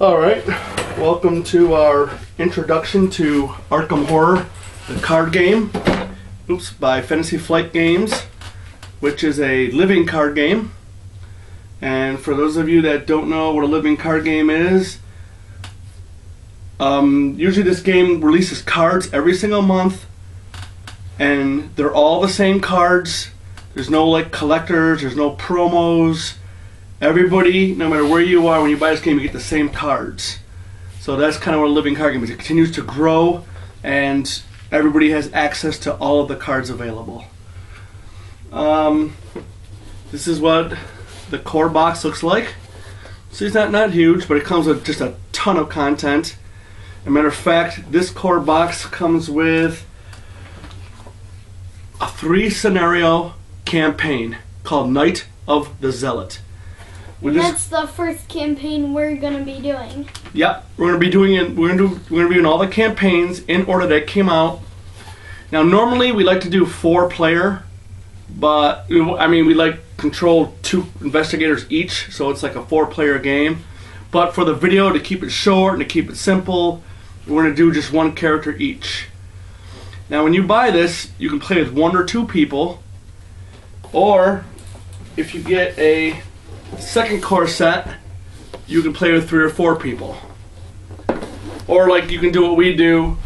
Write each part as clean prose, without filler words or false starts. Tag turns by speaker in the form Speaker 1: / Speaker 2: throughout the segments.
Speaker 1: Alright, welcome to our introduction to Arkham Horror, the card game, by Fantasy Flight Games, which is a living card game. And for those of you that don't know what a living card game is, usually this game releases cards every single month, and they're all the same cards. There's no like collectors, there's no promos. Everybody, no matter where you are, when you buy this game, you get the same cards. So that's kind of what a living card game is. It continues to grow, and everybody has access to all of the cards available. This is what the core box looks like. So it's not huge, but it comes with just a ton of content. As a matter of fact, this core box comes with a 3-scenario campaign called Night of the Zealot.
Speaker 2: That's the first campaign we're gonna be doing. Yep,
Speaker 1: we're gonna be doing it. We're gonna be doing all the campaigns in order that came out. Now, normally we like to do 4-player, but I mean we like control 2 investigators each, so it's like a 4-player game. But for the video, to keep it short and to keep it simple, we're gonna do just 1 character each. Now, when you buy this, you can play with 1 or 2 people, or if you get a second core set, you can play with 3 or 4 people. Or like you can do what we do,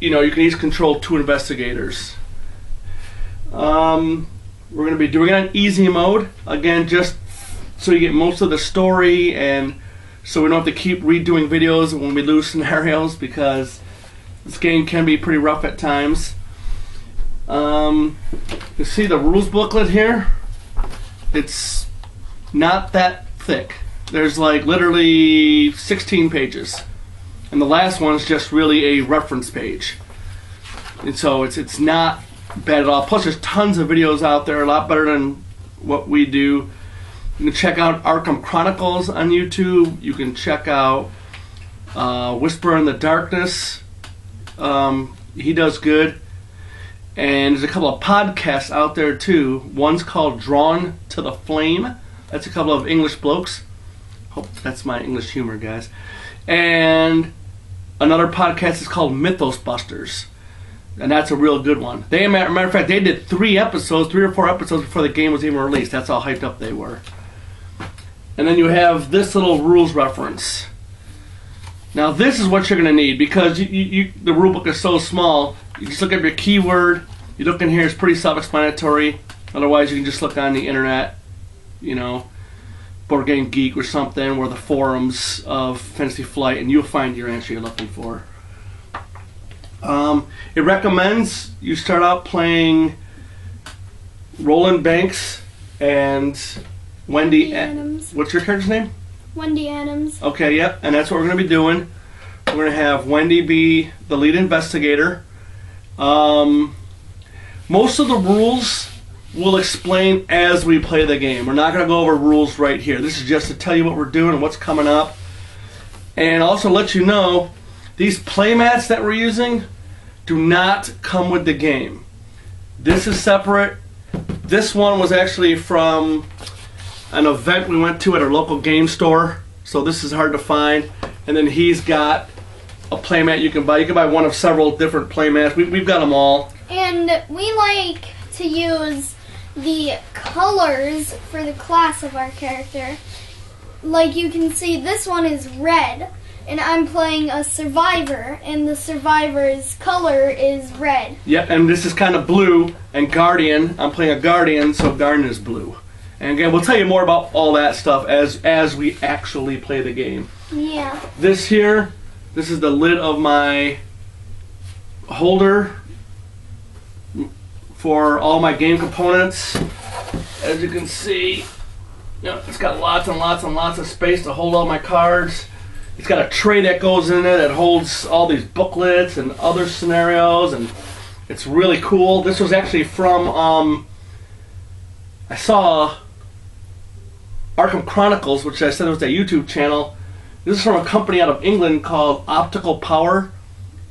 Speaker 1: you know, you can each control 2 investigators. We're going to be doing it on easy mode, again, just so you get most of the story and so we don't have to keep redoing videos when we lose scenarios, because this game can be pretty rough at times. You see the rules booklet here? It's not that thick. There's like literally 16 pages, and the last one's just really a reference page, and so it's not bad at all. Plus there's tons of videos out there, a lot better than what we do. You can check out Arkham Chronicles on YouTube. You can check out Whisper in the Darkness. He does good. And there's a couple of podcasts out there too. One's called Drawn to the Flame. That's a couple of English blokes. Hope that's my English humor, guys. And another podcast is called Mythos Busters, and that's a real good one. They, matter of fact, they did 3 or 4 episodes before the game was even released. That's how hyped up they were. And then you have this little rules reference. Now this is what you're going to need, because the rule book is so small. You just look up your keyword. You look in here, it's pretty self-explanatory. Otherwise, you can just look on the internet, you know, Board Game Geek or something, or the forums of Fantasy Flight, and you'll find your answer you're looking for. It recommends you start out playing Roland Banks and Wendy Adams. What's your character's name?
Speaker 2: Wendy Adams.
Speaker 1: Okay, yep, and that's what we're going to be doing. We're going to have Wendy be the lead investigator. Most of the rules we'll explain as we play the game. We're not going to go over rules right here. This is just to tell you what we're doing and what's coming up. And also let you know, these playmats that we're using do not come with the game. This is separate. This one was actually from an event we went to at our local game store, so this is hard to find. And then he's got a playmat you can buy. You can buy one of several different playmats. We've got them all. And
Speaker 2: we like to use the colors for the class of our character. Like you can see, this one is red, and I'm playing a survivor, and the survivor's color is red.
Speaker 1: Yep, and this is kind of blue, and Guardian, I'm playing a Guardian, so Guardian is blue. And again, we'll tell you more about all that stuff as we actually play the game.
Speaker 2: Yeah.
Speaker 1: This here, this is the lid of my holder for all my game components. As you can see, you know, it's got lots and lots and lots of space to hold all my cards. It's got a tray that goes in it that holds all these booklets and other scenarios, and it's really cool. This was actually from, I saw Arkham Chronicles, which I said was a YouTube channel. This is from a company out of England called Optical Power.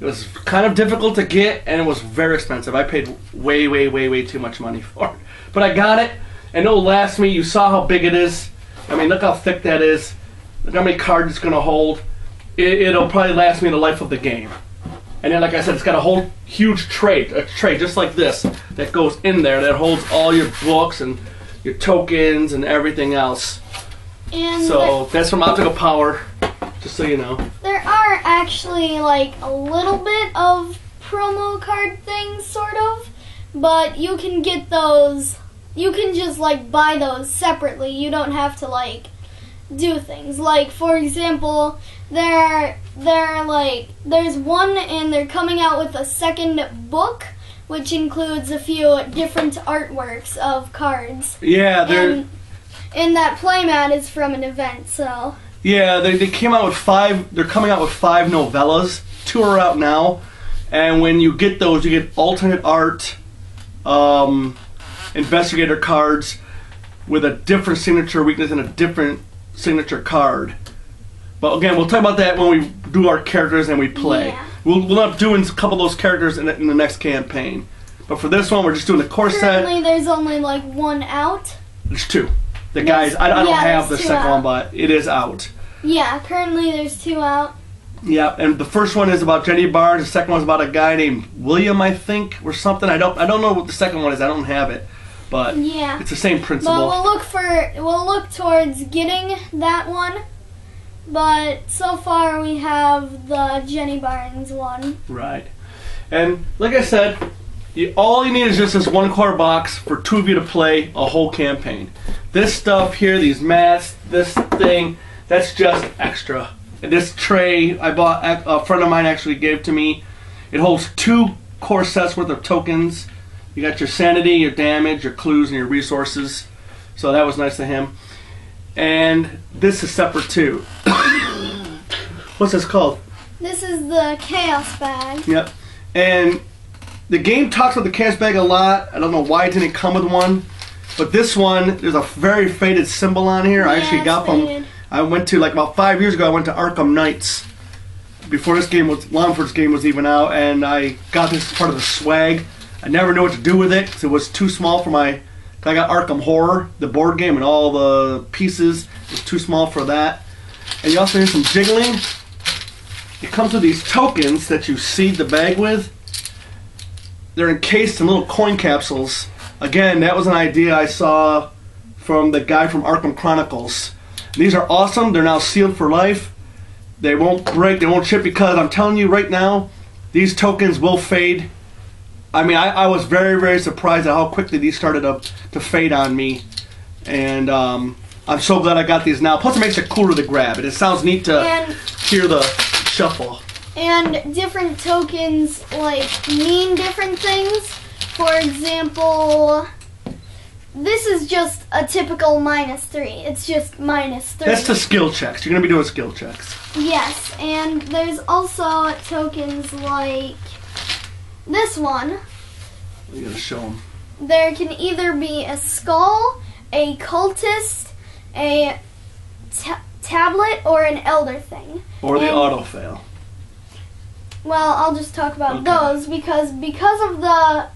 Speaker 1: It was kind of difficult to get, and it was very expensive. I paid way too much money for it. But I got it, and it'll last me. You saw how big it is. I mean, look how thick that is. Look how many cards it's going to hold. It'll probably last me the life of the game. And then, like I said, it's got a whole huge tray, a tray just like this, that goes in there that holds all your books and your tokens and everything else.
Speaker 2: And
Speaker 1: so that's from Optical Power, just so you know.
Speaker 2: There are actually like a little bit of promo card things, sort of, but you can get those. You can just like buy those separately. You don't have to like do things. Like, for example, there's one, and they're coming out with a second book, which includes a few different artworks of cards.
Speaker 1: Yeah,
Speaker 2: and that playmat is from an event, so.
Speaker 1: Yeah, they came out with 5. They're coming out with 5 novellas. 2 are out now, and when you get those, you get alternate art, investigator cards with a different signature weakness and a different signature card. But again, we'll talk about that when we do our characters and we play.
Speaker 2: Yeah.
Speaker 1: We'll end up doing a couple of those characters in the next campaign. But for this one, we're just doing the core set.
Speaker 2: Currently, there's only like 1 out.
Speaker 1: There's 2. The guys, I don't have the second one, but it is out.
Speaker 2: Yeah, currently there's 2 out.
Speaker 1: Yeah, and the first one is about Jenny Barnes. The second one's about a guy named William, I think, or something. I don't know what the second one is. I don't have it, but
Speaker 2: yeah,
Speaker 1: it's the same principle.
Speaker 2: But we'll look towards getting that one. But so far we have the Jenny Barnes one.
Speaker 1: Right, and like I said, all you need is just this 1 core box for 2 of you to play a whole campaign. This stuff here, these mats, this thing, that's just extra. And this tray I bought, a friend of mine actually gave to me. It holds 2 core sets worth of tokens. You got your sanity, your damage, your clues, and your resources. So that was nice of him. And this is separate too. What's this called?
Speaker 2: This is the Chaos Bag.
Speaker 1: Yep. And the game talks about the Chaos Bag a lot. I don't know why it didn't come with one. But this one, there's a very faded symbol on here.
Speaker 2: Yeah,
Speaker 1: I actually got from, I went to, like about 5 years ago, I went to Arkham Knights. Before this game was, Longford's game was even out, and I got this as part of the swag. I never knew what to do with it, because it was too small for my, I got Arkham Horror, the board game, and all the pieces. It was too small for that. And you also hear some jiggling. It comes with these tokens that you seed the bag with. They're encased in little coin capsules. Again, that was an idea I saw from the guy from Arkham Chronicles. These are awesome. They're now sealed for life. They won't break, they won't chip, because I'm telling you right now, these tokens will fade. I mean, I was very, very surprised at how quickly these started to fade on me. And I'm so glad I got these now. Plus, it makes it cooler to grab. And it sounds neat to hear the shuffle.
Speaker 2: And different tokens, like, mean different things. For example, this is just a typical -3. It's just -3.
Speaker 1: That's the skill checks. You're going to be doing skill checks.
Speaker 2: Yes, and there's also tokens like this one.
Speaker 1: You got to show them.
Speaker 2: There can either be a skull, a cultist, a tablet, or an elder thing.
Speaker 1: Or the auto-fail.
Speaker 2: Well, I'll just talk about those because of the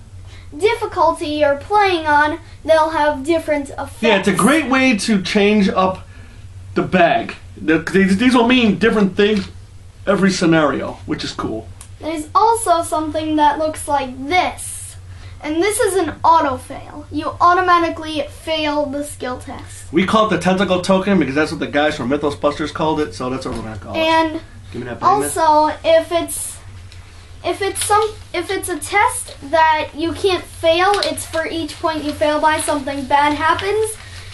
Speaker 2: difficulty you're playing on, they'll have different effects.
Speaker 1: Yeah, it's a great way to change up the bag. These will mean different things every scenario, which is cool.
Speaker 2: There's also something that looks like this. And this is an auto-fail. You automatically fail the skill test.
Speaker 1: We call it the tentacle token because that's what the guys from Mythos Busters called it, so that's what we're going to call it.
Speaker 2: And
Speaker 1: give me that
Speaker 2: also, if it's a test that you can't fail, it's for each point you fail by something bad happens,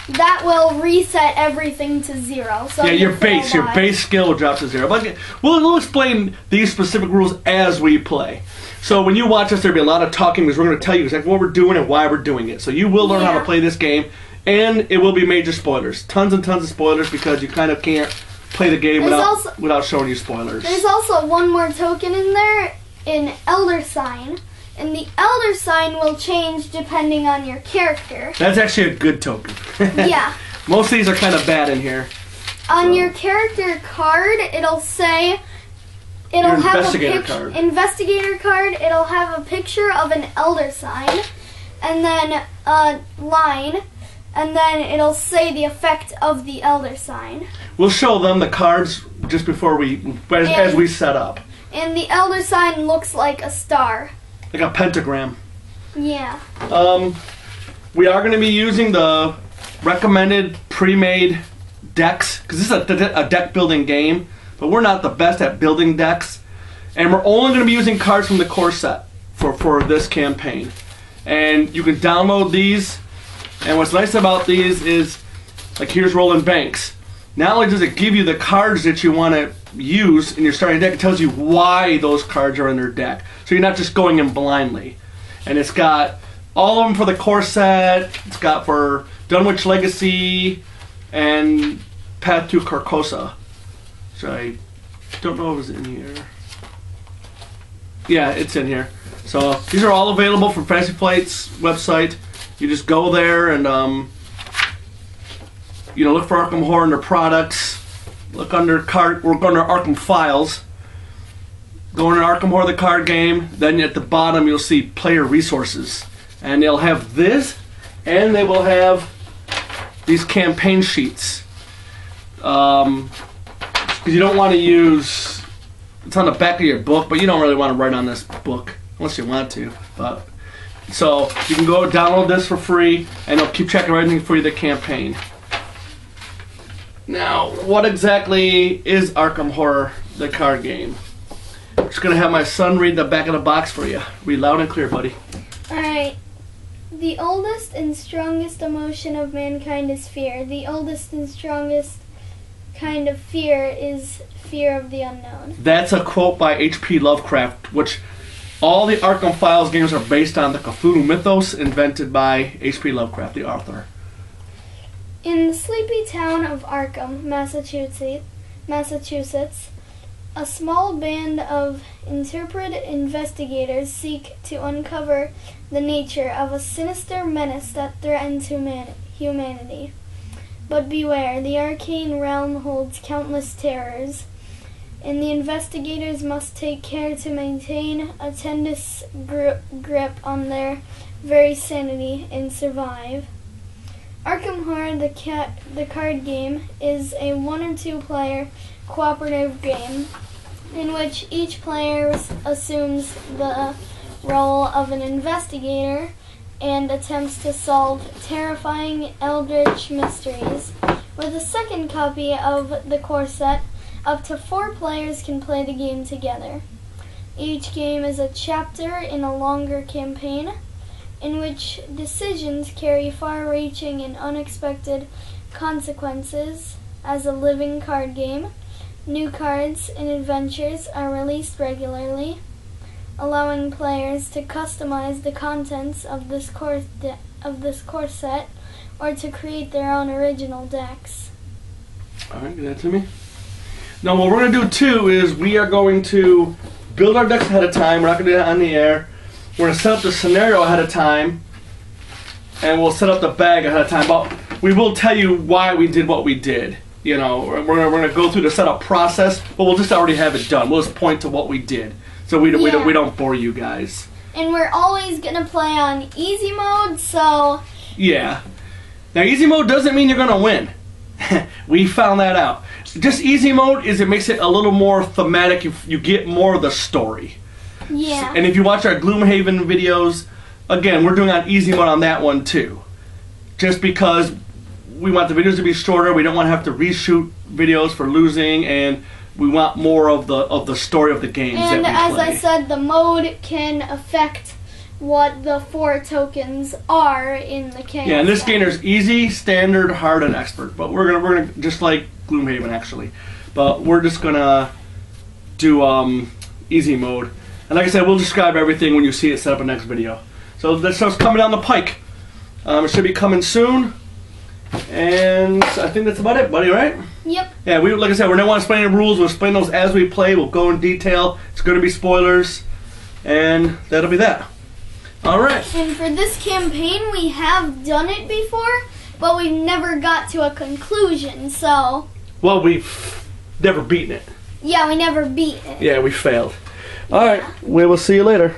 Speaker 2: that will reset everything to 0. So
Speaker 1: yeah, your base skill will drop to 0. But we'll explain these specific rules as we play. So when you watch us, there'll be a lot of talking because we're going to tell you exactly what we're doing and why we're doing it. So you will learn how to play this game, and it will be major spoilers. Tons and tons of spoilers because you kind of can't play the game without showing you spoilers.
Speaker 2: There's also one more token in there, an Elder Sign. And the Elder Sign will change depending on your character.
Speaker 1: That's actually a good token.
Speaker 2: Yeah.
Speaker 1: Most of these are kind of bad in here.
Speaker 2: On your character card, it'll say... It'll have investigator card. It'll have a picture of an Elder Sign. And then a line. and then it'll say the effect of the Elder Sign.
Speaker 1: We'll show them the cards just before as we set up.
Speaker 2: And the Elder Sign looks like a star.
Speaker 1: Like a pentagram.
Speaker 2: Yeah.
Speaker 1: We are going to be using the recommended pre-made decks, because this is a deck building game, but we're not the best at building decks. And we're only going to be using cards from the core set for this campaign. And you can download these. And what's nice about these is, like here's Rolling Banks. Not only does it give you the cards that you want to use in your starting deck, it tells you why those cards are in their deck. So you're not just going in blindly. And it's got all of them for the core set. It's got for Dunwich Legacy and Path to Carcosa. So I don't know if it's in here. Yeah, it's in here. So these are all available from Fantasy Flight's website. You just go there and look for Arkham Horror under products. Look under we're going to Arkham Files. Go into Arkham Horror the card game. Then at the bottom you'll see player resources, and they'll have this, and they will have these campaign sheets. Because you don't want to use. It's on the back of your book, but you don't really want to write on this book unless you want to. But so you can go download this for free, and it'll keep track of everything for you, the campaign. Now, what exactly is Arkham Horror, the card game? I'm just going to have my son read the back of the box for you. Read loud and clear, buddy.
Speaker 2: Alright. The oldest and strongest emotion of mankind is fear. The oldest and strongest kind of fear is fear of the unknown. That's
Speaker 1: a quote by H.P. Lovecraft, which all the Arkham Files games are based on the Cthulhu mythos invented by H.P. Lovecraft, the author.
Speaker 2: In the sleepy town of Arkham, Massachusetts, a small band of intrepid investigators seek to uncover the nature of a sinister menace that threatens humanity. But beware, the arcane realm holds countless terrors, and the investigators must take care to maintain a tenacious grip on their very sanity and survive. Arkham Horror, the card game, is a 1 or 2 player cooperative game in which each player assumes the role of an investigator and attempts to solve terrifying eldritch mysteries. With a second copy of the core set, up to 4 players can play the game together. Each game is a chapter in a longer campaign, in which decisions carry far-reaching and unexpected consequences. As a living card game, new cards and adventures are released regularly, allowing players to customize the contents of this core set or to create their own original decks.
Speaker 1: Alright, give that to me. Now what we're going to do too is we are going to build our decks ahead of time. We're not going to do that on the air. We're going to set up the scenario ahead of time, and we'll set up the bag ahead of time. But we will tell you why we did what we did. We're going to go through the setup process, but we'll just already have it done. We'll just point to what we did, so we don't bore you guys.
Speaker 2: And we're always going to play on easy mode, so...
Speaker 1: Yeah. Now, easy mode doesn't mean you're going to win. We found that out. Just easy mode it makes it a little more thematic. You get more of the story.
Speaker 2: Yeah.
Speaker 1: And if you watch our Gloomhaven videos, again, we're doing on easy mode on that one too. Just because we want the videos to be shorter, we don't want to have to reshoot videos for losing, and we want more of the story of the games that we play.
Speaker 2: And as I said, the mode can affect what the 4 tokens are in the chaos.
Speaker 1: Yeah, in this game there's easy, standard, hard, and expert. But we're gonna just like Gloomhaven actually. But we're just gonna do easy mode. And like I said, we'll describe everything when you see it set up in the next video. So this stuff's coming down the pike. It should be coming soon. And I think that's about it, buddy, right?
Speaker 2: Yep.
Speaker 1: Yeah, like I said, we don't want to explain any rules. We'll explain those as we play. We'll go in detail. It's going to be spoilers. And that'll be that. Alright.
Speaker 2: And for this campaign, we have done it before, but we've never got to a conclusion, so...
Speaker 1: Well, we've never beaten it.
Speaker 2: Yeah, we never beat it.
Speaker 1: Yeah, we failed. Alright, we will see you later.